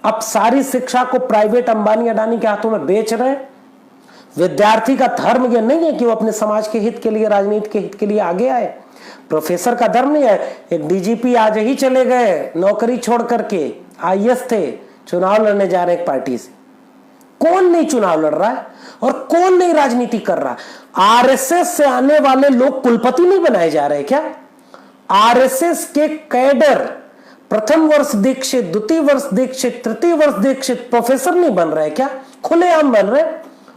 अब सारी शिक्षा को प्राइवेट अंबानी अडानी के हाथों में बेच रहे हैं। विद्यार्थी का धर्म यह नहीं है कि वो अपने समाज के हित के लिए, राजनीति के हित के लिए आगे आए। प्रोफेसर का धर्म नहीं है। एक DGP आज ही चले गए नौकरी छोड़ करके, IAS थे, चुनाव लड़ने जा रहे एक पार्टी से। कौन नहीं चुनाव लड़ रहा है और कौन नहीं राजनीति कर रहा? RSS से आने वाले लोग कुलपति नहीं बनाए जा रहे क्या? RSS के कैडर प्रथम वर्ष दीक्षित, द्वितीय वर्ष दीक्षित, तृतीय वर्ष दीक्षित प्रोफेसर नहीं बन रहे क्या? खुलेआम बन रहे,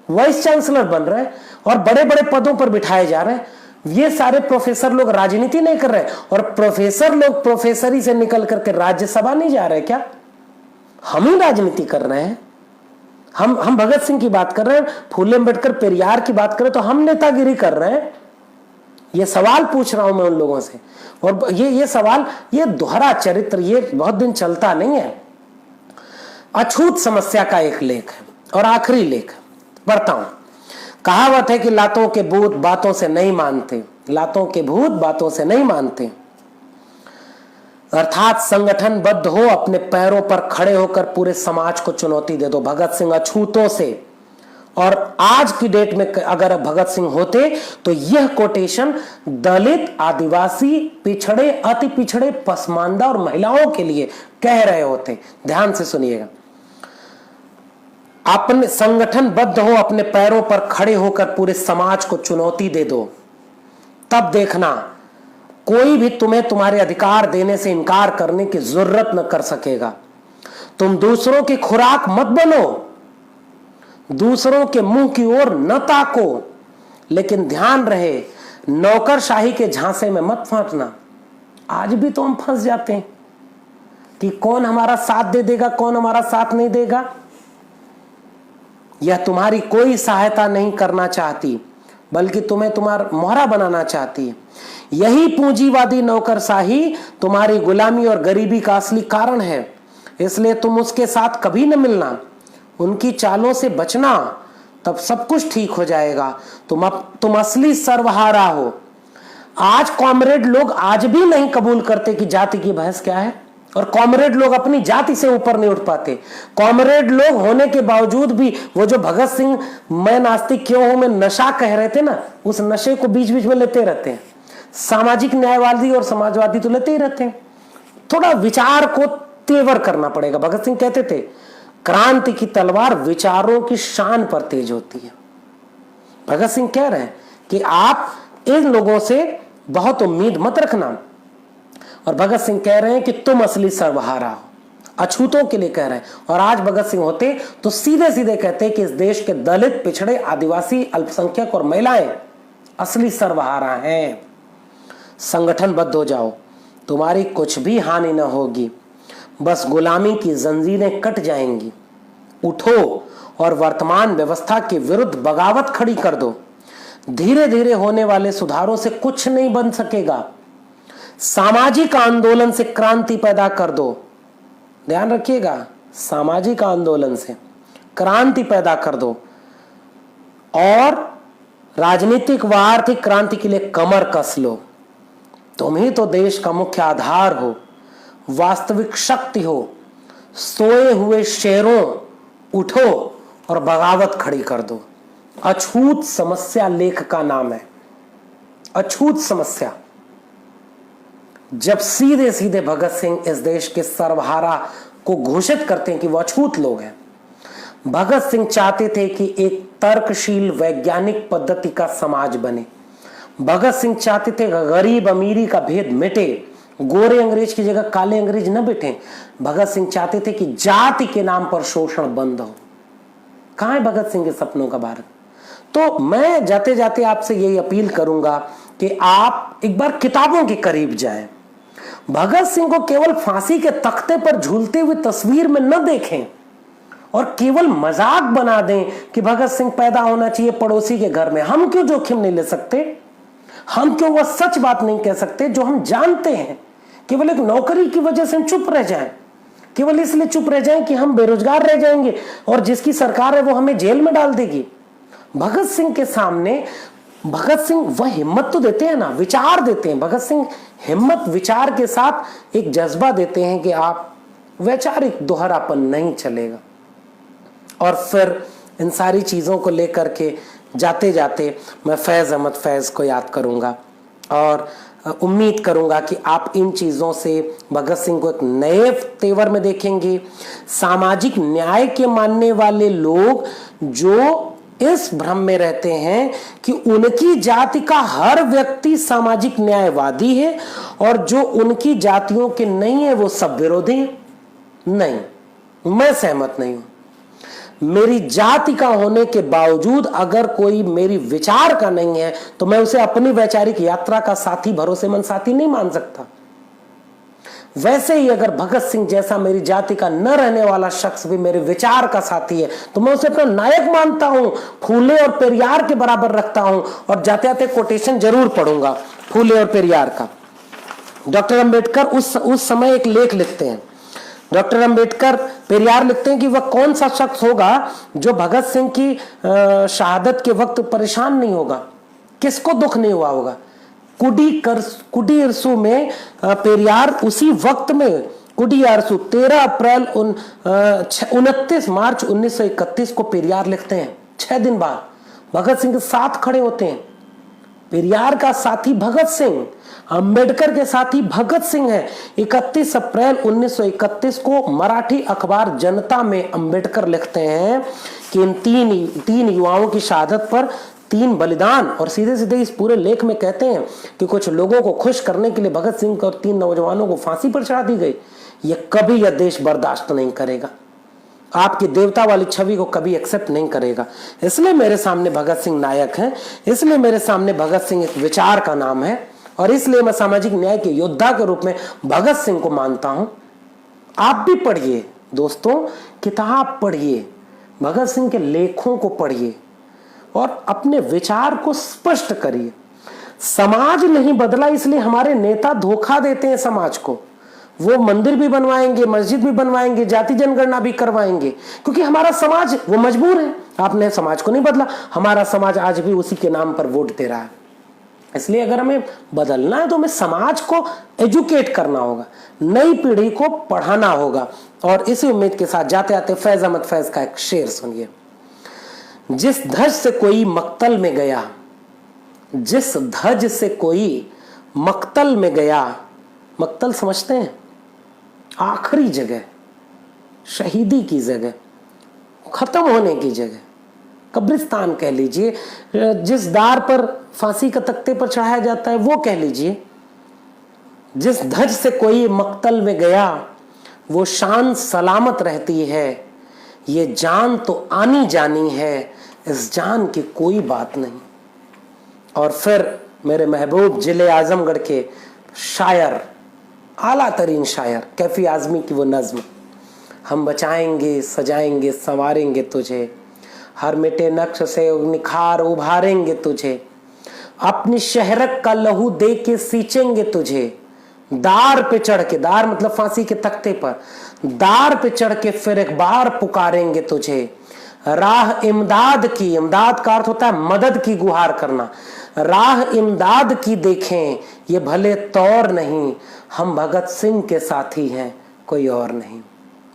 वाइस चांसलर बन रहे और बड़े बड़े पदों पर बिठाए जा रहे हैं। ये सारे प्रोफेसर लोग राजनीति नहीं कर रहे और प्रोफेसर लोग प्रोफेसरी से निकल करके राज्यसभा नहीं जा रहे क्या? हम ही राजनीति कर रहे हैं। हम भगत सिंह की बात कर रहे हैं, फूले अम्बेडकर, पेरियार की बात करें तो हम नेतागिरी कर रहे हैं। ये सवाल पूछ रहा हूं मैं उन लोगों से। और ये सवाल, ये दोहरा चरित्र, ये बहुत दिन चलता नहीं है। अछूत समस्या का एक लेख है और आखिरी लेख पढ़ता हूं। कहावत है कि लातों के भूत बातों से नहीं मानते, लातों के भूत बातों से नहीं मानते। अर्थात संगठनबद्ध हो, अपने पैरों पर खड़े होकर पूरे समाज को चुनौती दे दो। भगत सिंह अछूतों से, और आज की डेट में अगर भगत सिंह होते तो यह कोटेशन दलित, आदिवासी, पिछड़े, अति पिछड़े, पसमानदा और महिलाओं के लिए कह रहे होते। ध्यान से सुनिएगा। अपने संगठनबद्ध हो, अपने पैरों पर खड़े होकर पूरे समाज को चुनौती दे दो, तब देखना कोई भी तुम्हें तुम्हारे अधिकार देने से इनकार करने की जरूरत न कर सकेगा। तुम दूसरों की खुराक मत बनो, दूसरों के मुंह की ओर न ताको, लेकिन ध्यान रहे नौकरशाही के झांसे में मत फंसना। आज भी तो हम फंस जाते हैं कि कौन हमारा साथ दे देगा, कौन हमारा साथ नहीं देगा। यह तुम्हारी कोई सहायता नहीं करना चाहती, बल्कि तुम्हें तुम्हारा मोहरा बनाना चाहती है। यही पूंजीवादी नौकरशाही तुम्हारी गुलामी और गरीबी का असली कारण है। इसलिए तुम उसके साथ कभी न मिलना, उनकी चालों से बचना, तब सब कुछ ठीक हो जाएगा। तुम असली सर्वहारा हो। आज कॉमरेड लोग आज भी नहीं कबूल करते कि जाति की बहस क्या है, और कॉमरेड लोग अपनी जाति से ऊपर नहीं उठ पाते। कॉमरेड लोग होने के बावजूद भी वो जो भगत सिंह मैं नास्तिक क्यों हूं, मैं नशा कह रहे थे ना, उस नशे को बीच बीच में लेते रहते हैं। सामाजिक न्यायवादी और समाजवादी तो लेते ही रहते हैं। थोड़ा विचार को तेवर करना पड़ेगा। भगत सिंह कहते थे, क्रांति की तलवार विचारों की शान पर तेज होती है। भगत सिंह कह रहे हैं कि आप इन लोगों से बहुत उम्मीद मत रखना, और भगत सिंह कह रहे हैं कि तुम असली सर्वहारा हो। अछूतों के लिए कह रहे हैं। और आज भगत सिंह होते तो सीधे सीधे कहते कि इस देश के दलित, पिछड़े, आदिवासी, अल्पसंख्यक और महिलाएं असली सर्वहारा हैं। संगठनबद्ध हो जाओ, तुम्हारी कुछ भी हानि न होगी, बस गुलामी की जंजीरें कट जाएंगी। उठो और वर्तमान व्यवस्था के विरुद्ध बगावत खड़ी कर दो। धीरे धीरे होने वाले सुधारों से कुछ नहीं बन सकेगा। सामाजिक आंदोलन से क्रांति पैदा कर दो। ध्यान रखिएगा, सामाजिक आंदोलन से क्रांति पैदा कर दो, और राजनीतिक व आर्थिक क्रांति के लिए कमर कस लो। तुम ही तो देश का मुख्य आधार हो, वास्तविक शक्ति हो। सोए हुए शेरों, उठो और बगावत खड़ी कर दो। अछूत समस्या लेख का नाम है। अछूत समस्या। जब सीधे सीधे भगत सिंह इस देश के सर्वहारा को घोषित करते हैं कि वो अछूत लोग हैं। भगत सिंह चाहते थे कि एक तर्कशील वैज्ञानिक पद्धति का समाज बने। भगत सिंह चाहते थे गरीब अमीरी का भेद मिटे, गोरे अंग्रेज की जगह काले अंग्रेज न बैठे। भगत सिंह चाहते थे कि जाति के नाम पर शोषण बंद हो। कहां है भगत सिंह के सपनों का भारत? तो मैं जाते जाते आपसे यही अपील करूंगा कि आप एक बार किताबों के करीब जाएं। भगत सिंह को केवल फांसी के तख्ते पर झूलते हुए तस्वीर में न देखें और केवल मजाक बना दें कि भगत सिंह पैदा होना चाहिए पड़ोसी के घर में। हम क्यों जोखिम नहीं ले सकते? हम क्यों वह सच बात नहीं कह सकते जो हम जानते हैं? केवल एक नौकरी की वजह से हम चुप रह जाएं, केवल इसलिए चुप रह जाएं कि हम बेरोजगार रह जाएंगे और जिसकी सरकार है वो हमें जेल में डाल देगी। भगत सिंह के सामने भगत सिंह वह हिम्मत तो देते हैं ना, विचार देते हैं। भगत सिंह हिम्मत विचार के साथ एक जज्बा देते हैं कि आप वैचारिक दोहरापन नहीं चलेगा। और फिर इन सारी चीजों को लेकर के जाते जाते मैं फैज अहमद फैज को याद करूंगा और उम्मीद करूंगा कि आप इन चीजों से भगत सिंह को एक नए तेवर में देखेंगे। सामाजिक न्याय के मानने वाले लोग जो इस भ्रम में रहते हैं कि उनकी जाति का हर व्यक्ति सामाजिक न्यायवादी है और जो उनकी जातियों के नहीं है वो सब विरोधी हैं, नहीं, मैं सहमत नहीं हूं। मेरी जाति का होने के बावजूद अगर कोई मेरी विचार का नहीं है तो मैं उसे अपनी वैचारिक यात्रा का साथी, भरोसेमंद साथी नहीं मान सकता। वैसे ही अगर भगत सिंह जैसा मेरी जाति का न रहने वाला शख्स भी मेरे विचार का साथी है तो मैं उसे अपना नायक मानता हूं, फूले और पेरियार के बराबर रखता हूं। और जाते जाते कोटेशन जरूर पढ़ूंगा फूले और पेरियार का। डॉक्टर अंबेडकर उस समय एक लेख लिखते हैं। डॉक्टर अंबेडकर पेरियार लिखते हैं कि वह कौन सा शख्स होगा जो भगत सिंह की शहादत के वक्त परेशान नहीं होगा, किसको दुख नहीं हुआ होगा। कुडी अरसू में पेरियार उसी वक्त में कुडी अरसू 13 अप्रैल 29 मार्च 1931 को पेरियार लिखते हैं। 6 दिन बाद भगत सिंह के साथ खड़े होते हैं। पेरियार का साथी भगत सिंह, अंबेडकर के साथी भगत सिंह है। 31 अप्रैल 1931 को मराठी अखबार जनता में अंबेडकर लिखते हैं कि इन तीन युवाओं की शहादत पर 3 बलिदान, और सीधे सीधे इस पूरे लेख में कहते हैं कि कुछ लोगों को खुश करने के लिए भगत सिंह और 3 नौजवानों को फांसी पर चढ़ा दी गई। यह कभी यह देश बर्दाश्त नहीं करेगा। आपकी देवता वाली छवि को कभी एक्सेप्ट नहीं करेगा। इसलिए मेरे सामने भगत सिंह नायक हैं, इसलिए मेरे सामने भगत सिंह एक विचार का नाम है, और इसलिए मैं सामाजिक न्याय के योद्धा के रूप में भगत सिंह को मानता हूं। आप भी पढ़िए दोस्तों, किताब पढ़िए, भगत सिंह के लेखों को पढ़िए और अपने विचार को स्पष्ट करिए। समाज नहीं बदला इसलिए हमारे नेता धोखा देते हैं समाज को। वो मंदिर भी बनवाएंगे, मस्जिद भी बनवाएंगे, जाति जनगणना भी करवाएंगे, क्योंकि हमारा समाज वो मजबूर है। आपने समाज को नहीं बदला, हमारा समाज आज भी उसी के नाम पर वोट दे रहा है। इसलिए अगर हमें बदलना है तो हमें समाज को एजुकेट करना होगा, नई पीढ़ी को पढ़ाना होगा। और इसी उम्मीद के साथ जाते आते फैज अहमद फैज का एक शेर सुनिए। जिस धज से कोई मक्तल में गया, जिस धज से कोई मक्तल में गया, मक्तल समझते हैं, आखिरी जगह, शहीदी की जगह, खत्म होने की जगह, कब्रिस्तान कह लीजिए, जिस दार पर फांसी का तख्ते पर चढ़ाया जाता है वो कह लीजिए। जिस धज से कोई मक्तल में गया वो शान सलामत रहती है, ये जान तो आनी जानी है, इस जान की कोई बात नहीं। और फिर मेरे महबूब जिले आजमगढ़ के शायर, आला तरीन शायर कैफी आजमी की वो नज्म, हम बचाएंगे सजाएंगे संवारेंगे तुझे, हर मिटे नक्श से निखार उभारेंगे तुझे, अपनी शहरक का लहू दे के सींचेंगे तुझे, दार पे चढ़ के, दार मतलब फांसी के तख्ते पर, दार पे चढ़ के फिर एक बार पुकारेंगे तुझे, राह इमदाद की, इमदाद का अर्थ होता है मदद की गुहार करना, राह इमदाद की देखें ये भले तौर नहीं, हम भगत सिंह के साथी हैं कोई और नहीं।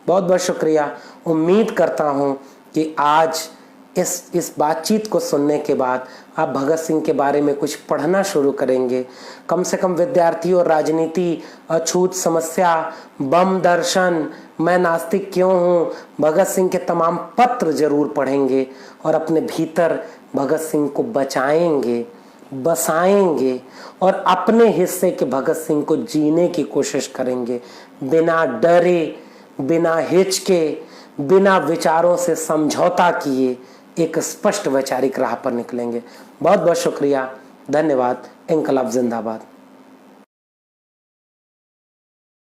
बहुत बहुत शुक्रिया। उम्मीद करता हूं कि आज इस बातचीत को सुनने के बाद आप भगत सिंह के बारे में कुछ पढ़ना शुरू करेंगे। कम से कम विद्यार्थी और राजनीति, अछूत समस्या, बम दर्शन, मैं नास्तिक क्यों हूँ, भगत सिंह के तमाम पत्र जरूर पढ़ेंगे और अपने भीतर भगत सिंह को बचाएंगे, बसाएंगे और अपने हिस्से के भगत सिंह को जीने की कोशिश करेंगे, बिना डरे, बिना हिचके, बिना विचारों से समझौता किए एक स्पष्ट वैचारिक राह पर निकलेंगे। बहुत बहुत शुक्रिया, धन्यवाद। इंकलाब जिंदाबाद।